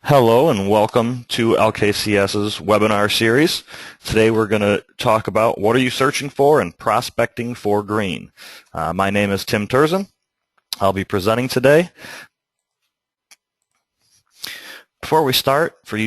Hello and welcome to LKCS's webinar series. Today we're going to talk about what are you searching for and prospecting for green. My name is Tim Turzin. I'll be presenting today. Before we start, for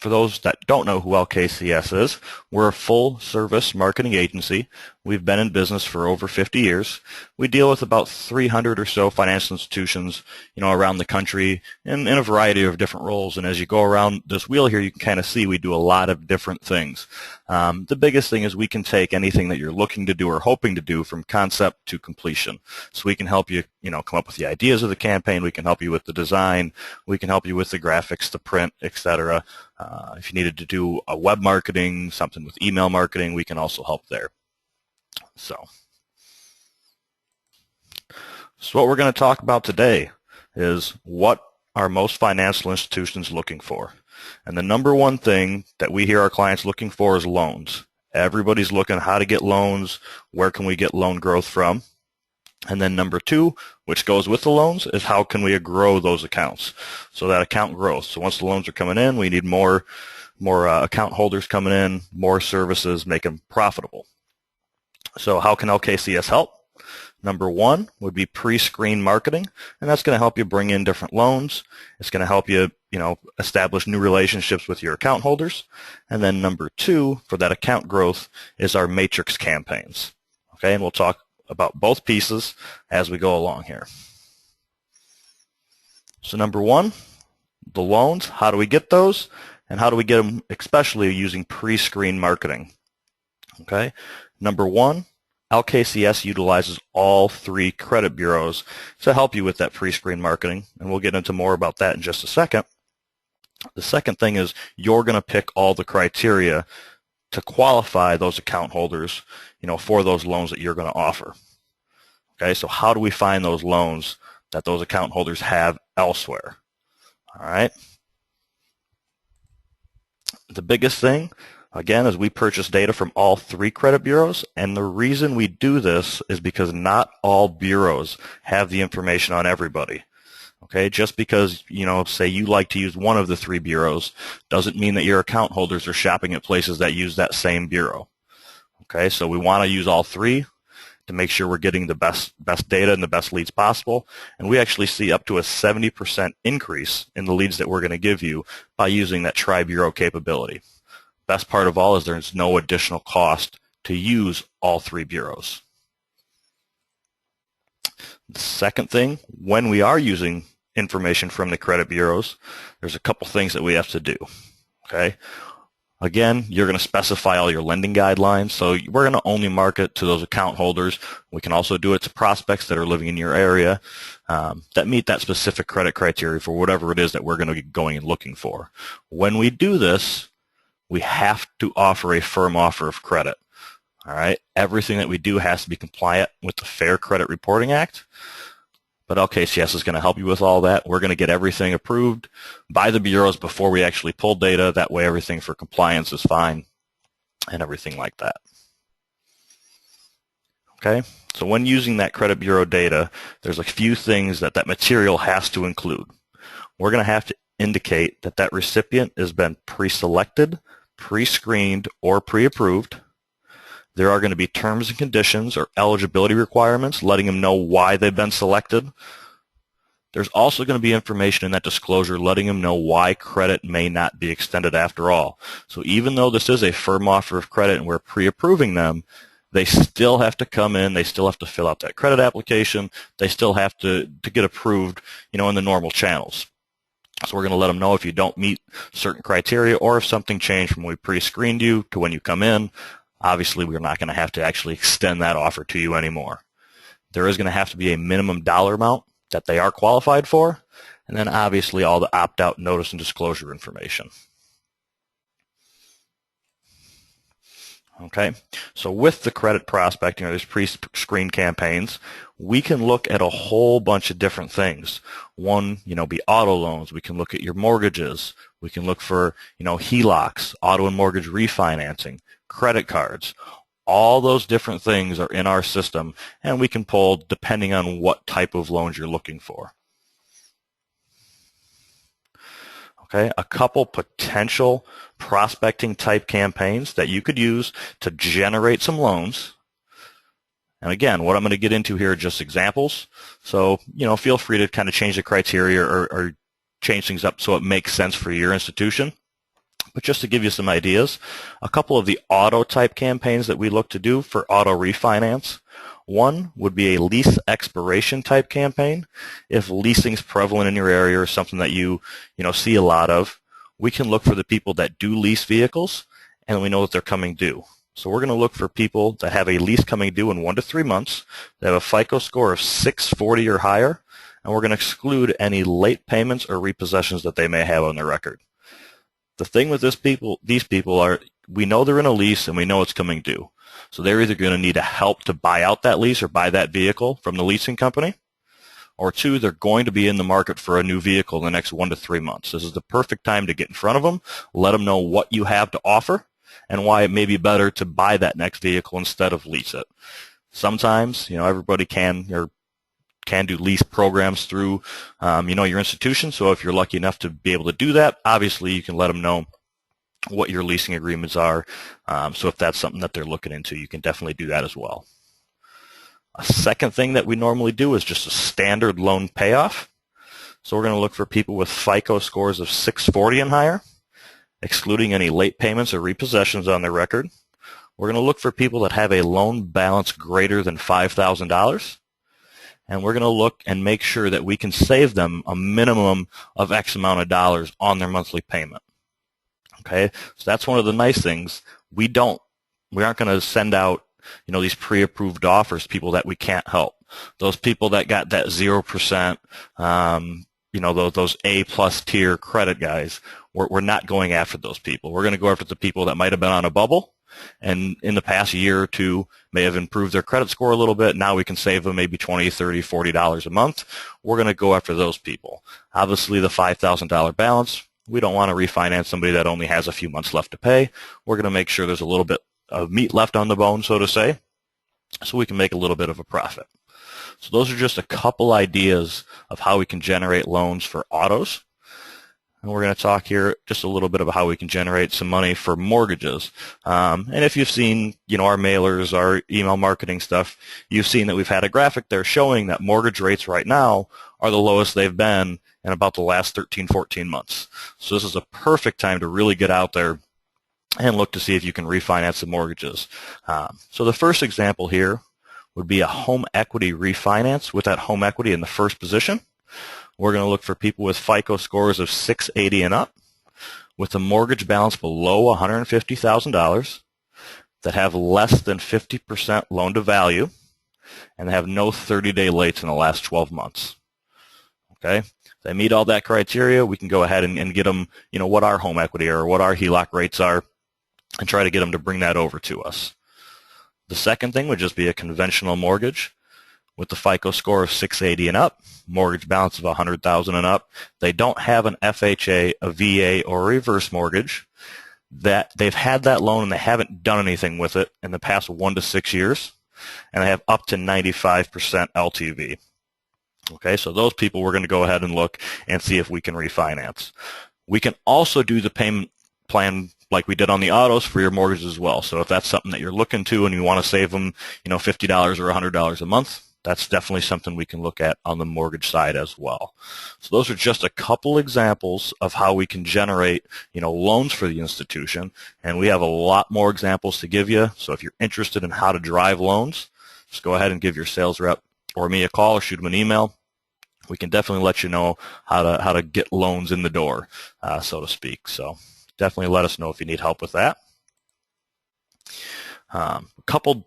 those that don't know who LKCS is, we're a full-service marketing agency. We've been in business for over 50 years. We deal with about 300 or so financial institutions, around the country in a variety of different roles. And as you go around this wheel here, you can kind of see we do a lot of different things. The biggest thing is we can take anything that you're looking to do or hoping to do from concept to completion. So we can help you, come up with the ideas of the campaign. We can help you with the design. We can help you with the graphics, the print, etc. If you needed to do a web marketing, something with email marketing, we can also help there. So what we're going to talk about today is what are most financial institutions looking for. And the number one thing that we hear our clients looking for is loans. Everybody's looking how to get loans, where can we get loan growth from? And then number two, which goes with the loans, is how can we grow those accounts? So that account growth. So once the loans are coming in, we need more account holders coming in, more services, make them profitable. So how can LKCS help? Number one would be pre-screen marketing, and that's going to help you bring in different loans. It's going to help you, establish new relationships with your account holders. And then number two, for that account growth, is our matrix campaigns. Okay, and we'll talk about both pieces as we go along here. So number one, the loans, how do we get those? And how do we get them, especially using pre-screen marketing? Okay. Number one, LKCS utilizes all three credit bureaus to help you with that pre-screen marketing, and we'll get into more about that in just a second. The second thing is you're going to pick all the criteria to qualify those account holders, for those loans that you're going to offer. Okay, so how do we find those loans that those account holders have elsewhere? All right. The biggest thing, again, is we purchase data from all three credit bureaus, and the reason we do this is because not all bureaus have the information on everybody. Okay, just because, say you like to use one of the three bureaus doesn't mean that your account holders are shopping at places that use that same bureau. Okay, so we want to use all three to make sure we're getting the best data and the best leads possible. And we actually see up to a 70% increase in the leads that we're going to give you by using that tri-bureau capability. Best part of all is there's no additional cost to use all three bureaus. The second thing, when we are using information from the credit bureaus, there's a couple things that we have to do. Okay. Again, you're going to specify all your lending guidelines, so we're going to only market to those account holders. We can also do it to prospects that are living in your area that meet that specific credit criteria for whatever it is that we're going to be going and looking for. When we do this, we have to offer a firm offer of credit. All right, everything that we do has to be compliant with the Fair Credit Reporting Act. But LKCS is going to help you with all that. We're going to get everything approved by the bureaus before we actually pull data. That way everything for compliance is fine and everything like that. Okay, so when using that credit bureau data, there's a few things that material has to include. We're going to have to indicate that that recipient has been pre-selected, pre-screened, or pre-approved. There are going to be terms and conditions or eligibility requirements letting them know why they've been selected. There's also going to be information in that disclosure letting them know why credit may not be extended after all. So even though this is a firm offer of credit and we're pre-approving them, they still have to come in, they still have to fill out that credit application, they still have to get approved, in the normal channels. So we're going to let them know if you don't meet certain criteria or if something changed from when we pre-screened you to when you come in. Obviously, we're not going to have to actually extend that offer to you anymore. There is going to have to be a minimum dollar amount that they are qualified for, and then obviously all the opt-out notice and disclosure information. Okay, so with the credit prospecting or these pre-screen campaigns, we can look at a whole bunch of different things. One, be auto loans. We can look at your mortgages. We can look for, HELOCs, auto and mortgage refinancing, credit cards. All those different things are in our system, and we can pull depending on what type of loans you're looking for. Okay, a couple potential prospecting type campaigns that you could use to generate some loans. And again, what I'm going to get into here are just examples. So, feel free to kind of change the criteria or change things up so it makes sense for your institution. But just to give you some ideas, a couple of the auto type campaigns that we look to do for auto refinance. One would be a lease expiration type campaign. If leasing's prevalent in your area or something that you see a lot of, we can look for the people that do lease vehicles, and we know that they're coming due. So we're going to look for people that have a lease coming due in 1 to 3 months, that have a FICO score of 640 or higher, and we're going to exclude any late payments or repossessions that they may have on their record. The thing with these people are, we know they're in a lease and we know it's coming due. So they're either going to need help to buy out that lease or buy that vehicle from the leasing company, or two, they're going to be in the market for a new vehicle in the next 1 to 3 months. This is the perfect time to get in front of them, let them know what you have to offer and why it may be better to buy that next vehicle instead of lease it. Sometimes, everybody can do lease programs through, your institution. So if you're lucky enough to be able to do that, obviously you can let them know what your leasing agreements are. So if that's something that they're looking into, you can definitely do that as well. A second thing that we normally do is just a standard loan payoff. So we're going to look for people with FICO scores of 640 and higher, excluding any late payments or repossessions on their record. We're going to look for people that have a loan balance greater than $5,000. And we're going to look and make sure that we can save them a minimum of X amount of dollars on their monthly payment. Okay, so that's one of the nice things. We aren't going to send out, these pre-approved offers to people that we can't help. Those people that got that 0%, those A+ tier credit guys, we're not going after those people. We're going to go after the people that might have been on a bubble and in the past year or two may have improved their credit score a little bit. Now we can save them maybe $20, $30, $40 a month. We're going to go after those people. Obviously, the $5,000 balance, we don't want to refinance somebody that only has a few months left to pay. We're going to make sure there's a little bit of meat left on the bone, so to say, so we can make a little bit of a profit. So those are just a couple ideas of how we can generate loans for autos. And we're going to talk here just a little bit about how we can generate some money for mortgages. And if you've seen, our mailers, our email marketing stuff, you've seen that we've had a graphic there showing that mortgage rates right now are the lowest they've been in about the last 13, 14 months. So this is a perfect time to really get out there and look to see if you can refinance the mortgages. So the first example here would be a home equity refinance with that home equity in the first position. We're going to look for people with FICO scores of 680 and up, with a mortgage balance below $150,000, that have less than 50% loan to value, and have no 30-day lates in the last 12 months. Okay, if they meet all that criteria, we can go ahead and get them, what our home equity or what our HELOC rates are, and try to get them to bring that over to us. The second thing would just be a conventional mortgage with the FICO score of 680 and up, mortgage balance of $100,000 and up. They don't have an FHA, a VA, or a reverse mortgage. That they've had that loan and they haven't done anything with it in the past 1 to 6 years, and they have up to 95% LTV. Okay, so those people we're going to go ahead and look and see if we can refinance. We can also do the payment plan like we did on the autos for your mortgage as well. So if that's something that you're looking to and you want to save them, $50 or $100 a month, that's definitely something we can look at on the mortgage side as well. So those are just a couple examples of how we can generate, loans for the institution. And we have a lot more examples to give you. So if you're interested in how to drive loans, just go ahead and give your sales rep or me a call or shoot them an email. We can definitely let you know how to get loans in the door, so to speak. So definitely let us know if you need help with that. A couple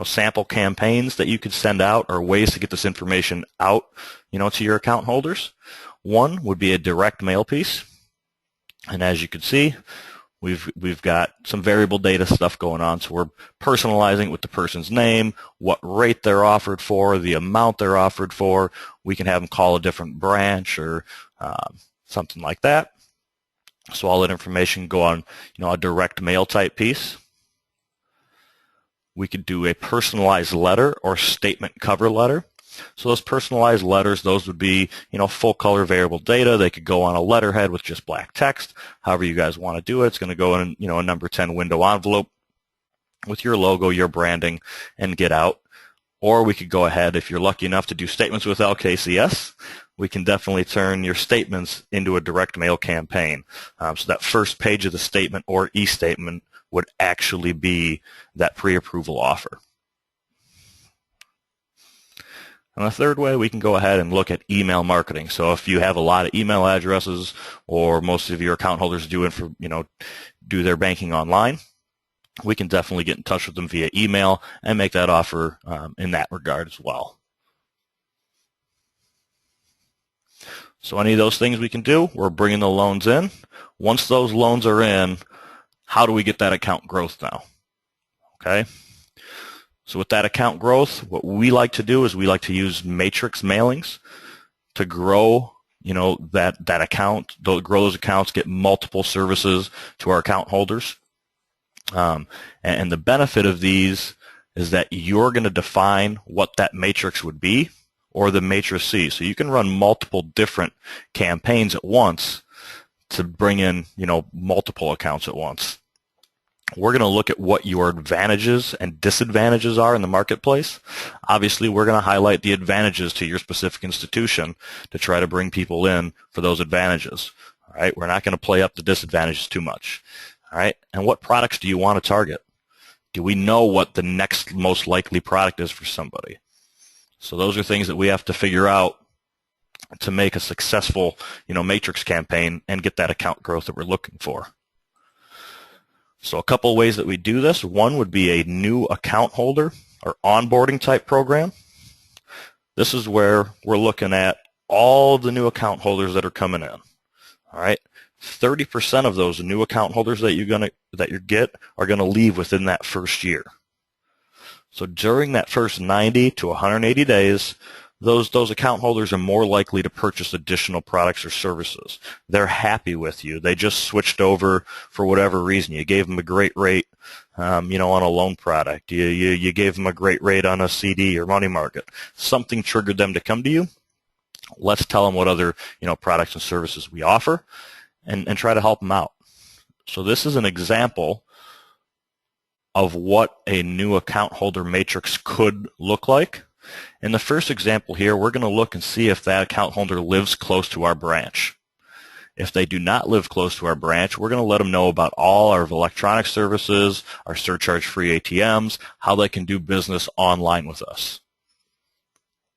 sample campaigns that you could send out or ways to get this information out, to your account holders. One would be a direct mail piece. And as you can see, we've got some variable data stuff going on. So we're personalizing it with the person's name, what rate they're offered for, the amount they're offered for. We can have them call a different branch or something like that. So all that information go on, a direct mail type piece. We could do a personalized letter or statement cover letter. So those personalized letters, those would be, full color variable data. They could go on a letterhead with just black text. However you guys want to do it, it's going to go in, a number 10 window envelope with your logo, your branding, and get out. Or we could go ahead, if you're lucky enough to do statements with LKCS, we can definitely turn your statements into a direct mail campaign. So that first page of the statement or e-statement would actually be that pre-approval offer. And the third way, we can go ahead and look at email marketing. So if you have a lot of email addresses, or most of your account holders do their banking online, we can definitely get in touch with them via email and make that offer in that regard as well. So any of those things we can do, we're bringing the loans in. Once those loans are in, how do we get that account growth now? Okay. So with that account growth, what we like to do is we like to use matrix mailings to grow, that account, grow those accounts, get multiple services to our account holders. And the benefit of these is that you're going to define what that matrix would be, or the matrix C. So you can run multiple different campaigns at once to bring in, multiple accounts at once. We're going to look at what your advantages and disadvantages are in the marketplace. Obviously, we're going to highlight the advantages to your specific institution to try to bring people in for those advantages. All right, we're not going to play up the disadvantages too much. All right, and what products do you want to target? Do we know what the next most likely product is for somebody? So those are things that we have to figure out to make a successful, matrix campaign and get that account growth that we're looking for. So a couple of ways that we do this. One would be a new account holder or onboarding type program. This is where we're looking at all the new account holders that are coming in. All right. 30% of those new account holders that you get are going to leave within that first year. So during that first 90 to 180 days, those account holders are more likely to purchase additional products or services. They're happy with you. They just switched over for whatever reason. You gave them a great rate, on a loan product. You gave them a great rate on a CD or money market. Something triggered them to come to you. Let's tell them what other, products and services we offer, and try to help them out. So this is an example of what a new account holder matrix could look like. In the first example here, we're going to look and see if that account holder lives close to our branch. If they do not live close to our branch, we're going to let them know about all our electronic services, our surcharge-free ATMs, how they can do business online with us.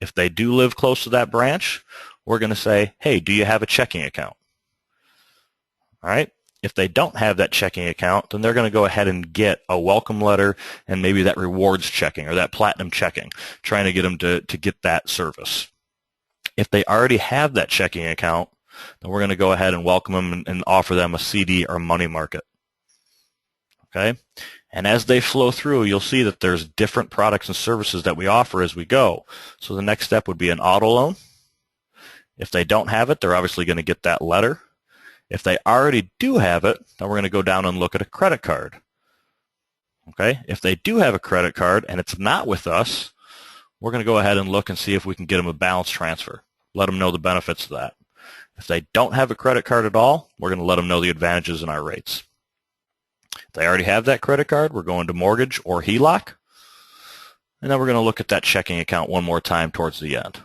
If they do live close to that branch, we're going to say, hey, do you have a checking account? All right. If they don't have that checking account, then they're going to go ahead and get a welcome letter and maybe that rewards checking or that platinum checking, trying to get them to get that service. If they already have that checking account, then we're going to go ahead and welcome them and offer them a CD or money market. Okay? And as they flow through, you'll see that there's different products and services that we offer as we go. So the next step would be an auto loan. If they don't have it, they're obviously going to get that letter. If they already do have it, then we're going to go down and look at a credit card. Okay? If they do have a credit card and it's not with us, we're going to go ahead and look and see if we can get them a balance transfer. Let them know the benefits of that. If they don't have a credit card at all, we're going to let them know the advantages in our rates. If they already have that credit card, we're going to mortgage or HELOC. And then we're going to look at that checking account one more time towards the end.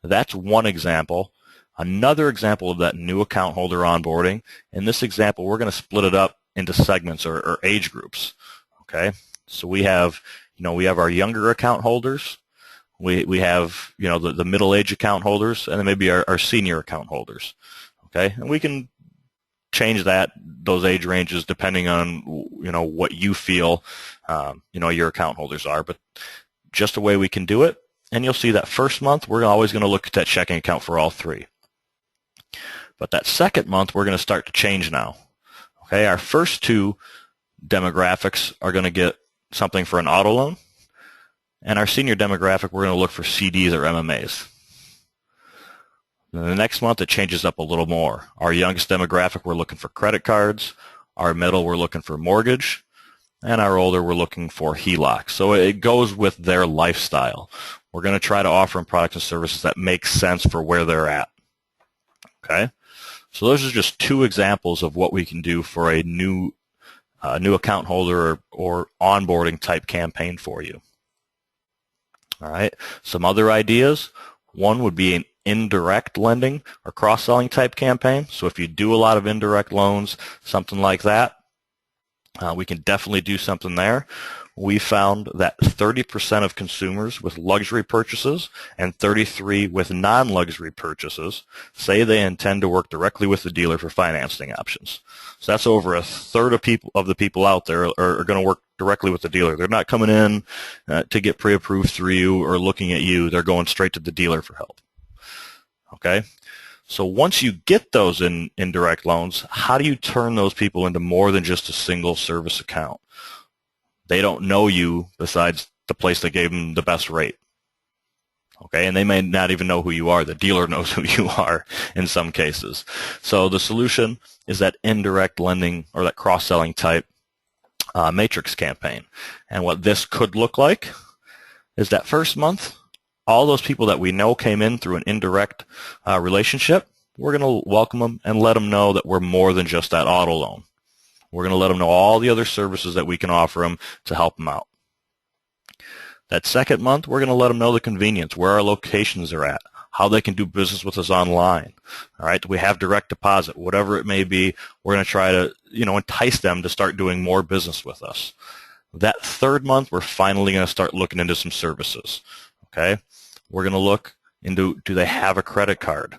That's one example. Another example of that new account holder onboarding, in this example, we're going to split it up into segments or age groups. Okay, so we have our younger account holders, we have the middle-age account holders, and then maybe our senior account holders. Okay, and we can change those age ranges depending on what you feel your account holders are, but just the way we can do it. And you'll see that first month we're always going to look at that checking account for all three. But that second month, we're going to start to change now. Okay, our first two demographics are going to get something for an auto loan, and our senior demographic, we're going to look for CDs or MMAs. Then the next month, it changes up a little more. Our youngest demographic, we're looking for credit cards. Our middle, we're looking for mortgage. And our older, we're looking for HELOC. So it goes with their lifestyle. We're going to try to offer them products and services that make sense for where they're at. Okay? So those are just two examples of what we can do for a new account holder or onboarding type campaign for you. All right. Some other ideas. One would be an indirect lending or cross-selling type campaign. So if you do a lot of indirect loans, something like that, we can definitely do something there. We found that 30% of consumers with luxury purchases and 33% with non-luxury purchases say they intend to work directly with the dealer for financing options. So that's over a third of the people out there are going to work directly with the dealer. They're not coming in to get pre-approved through you or looking at you. They're going straight to the dealer for help. Okay? So once you get those indirect loans, how do you turn those people into more than just a single service account? They don't know you besides the place that gave them the best rate. Okay, and they may not even know who you are. The dealer knows who you are in some cases. So the solution is that indirect lending or that cross-selling type matrix campaign. And what this could look like is that first month, all those people that we know came in through an indirect relationship, we're going to welcome them and let them know that we're more than just that auto loan. We're going to let them know all the other services that we can offer them to help them out. That second month, we're going to let them know the convenience, where our locations are at, how they can do business with us online. All right, we have direct deposit, whatever it may be. We're going to try to, entice them to start doing more business with us. That third month, we're finally going to start looking into some services. Okay, we're going to look into, do they have a credit card?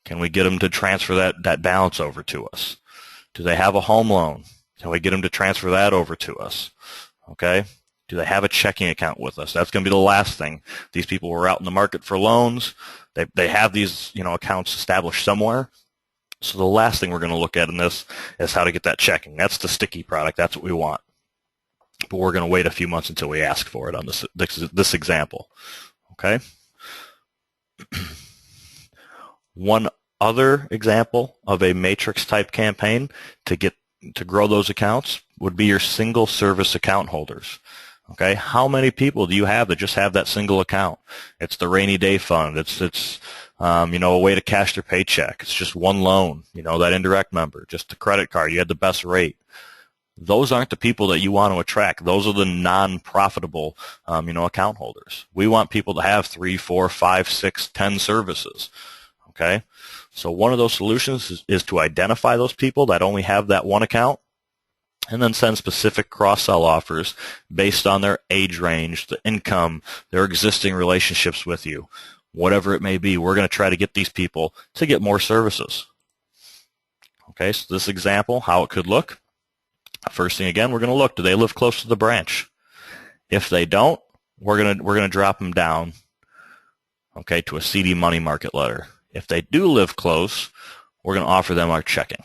Can we get them to transfer that balance over to us? Do they have a home loan? Can we get them to transfer that over to us? Okay. Do they have a checking account with us? That's going to be the last thing. These people were out in the market for loans. They have these, accounts established somewhere. So the last thing we're going to look at in this is how to get that checking. That's the sticky product. That's what we want. But we're going to wait a few months until we ask for it on this example. Okay. One other example of a matrix type campaign to grow those accounts would be your single service account holders. Okay, how many people do you have that just have that single account? It's the rainy day fund. It's a way to cash their paycheck. It's just one loan. That indirect member, just the credit card. You had the best rate. Those aren't the people that you want to attract. Those are the non-profitable, account holders. We want people to have 3, 4, 5, 6, 10 services. Okay, so one of those solutions is to identify those people that only have that one account and then send specific cross-sell offers based on their age range, the income, their existing relationships with you, whatever it may be. We're going to try to get these people to get more services. Okay, so this example, how it could look. First thing again, we're going to look, do they live close to the branch? If they don't, we're going to drop them down, okay, to a CD money market letter. If they do live close, we're going to offer them our checking.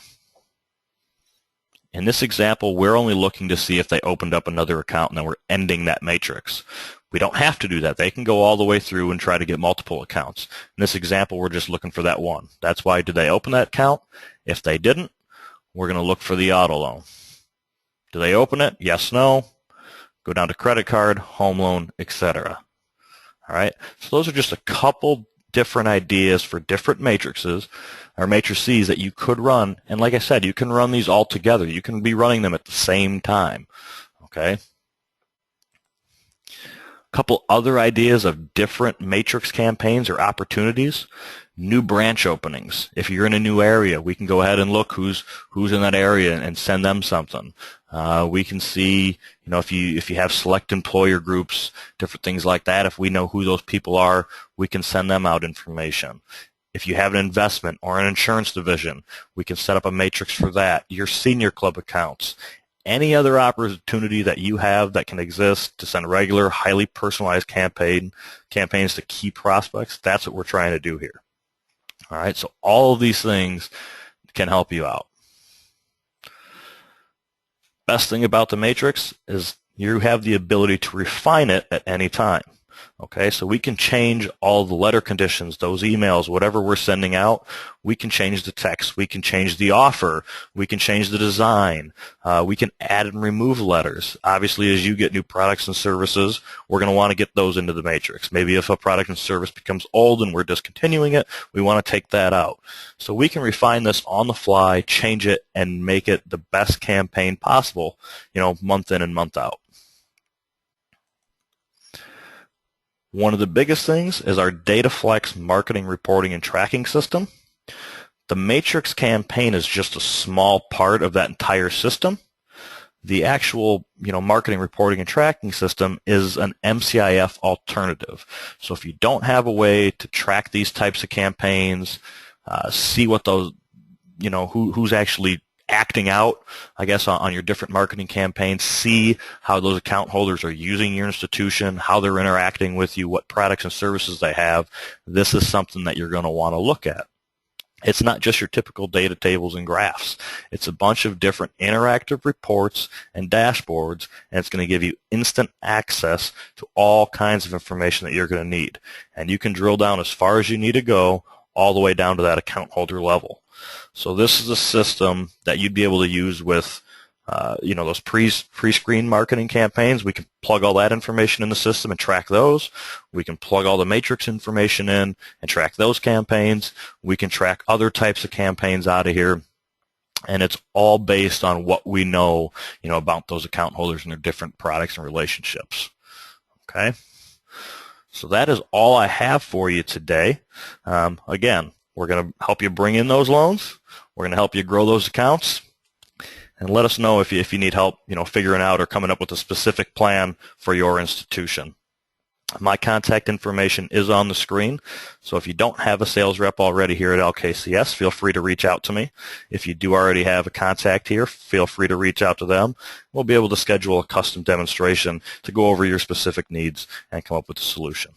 In this example, we're only looking to see if they opened up another account and then we're ending that matrix. We don't have to do that. They can go all the way through and try to get multiple accounts. In this example, we're just looking for that one. That's why, did they open that account? If they didn't, we're going to look for the auto loan. Do they open it? Yes, no. Go down to credit card, home loan, etc. All right. So those are just a couple different ideas for different matrices or matrices that you could run. And like I said, you can run these all together. You can be running them at the same time. Okay. A couple other ideas of different matrix campaigns or opportunities. New branch openings. If you're in a new area, we can go ahead and look who's in that area and send them something. We can see, if you have select employer groups, different things like that. If we know who those people are, we can send them out information. If you have an investment or an insurance division, we can set up a matrix for that. Your senior club accounts. Any other opportunity that you have that can exist to send regular, highly personalized campaigns to key prospects, that's what we're trying to do here. All right, so all of these things can help you out. Best thing about the matrix is you have the ability to refine it at any time. Okay, so we can change all the letter conditions, those emails, whatever we're sending out. We can change the text. We can change the offer. We can change the design. We can add and remove letters. Obviously, as you get new products and services, we're going to want to get those into the matrix. Maybe if a product and service becomes old and we're discontinuing it, we want to take that out. So we can refine this on the fly, change it, and make it the best campaign possible, month in and month out. One of the biggest things is our DataFlex marketing reporting and tracking system. The matrix campaign is just a small part of that entire system. The actual, marketing reporting and tracking system is an MCIF alternative. So if you don't have a way to track these types of campaigns, see what those, who's actually acting out, I guess, on your different marketing campaigns, see how those account holders are using your institution, how they're interacting with you, what products and services they have, this is something that you're going to want to look at. It's not just your typical data tables and graphs. It's a bunch of different interactive reports and dashboards, and it's going to give you instant access to all kinds of information that you're going to need. And you can drill down as far as you need to go, all the way down to that account holder level. So this is a system that you'd be able to use with, those pre-screen marketing campaigns. We can plug all that information in the system and track those. We can plug all the matrix information in and track those campaigns. We can track other types of campaigns out of here. And it's all based on what we know, about those account holders and their different products and relationships. Okay. So that is all I have for you today. Again, we're going to help you bring in those loans. We're going to help you grow those accounts. And let us know if you need help, figuring out or coming up with a specific plan for your institution. My contact information is on the screen. So if you don't have a sales rep already here at LKCS, feel free to reach out to me. If you do already have a contact here, feel free to reach out to them. We'll be able to schedule a custom demonstration to go over your specific needs and come up with a solution.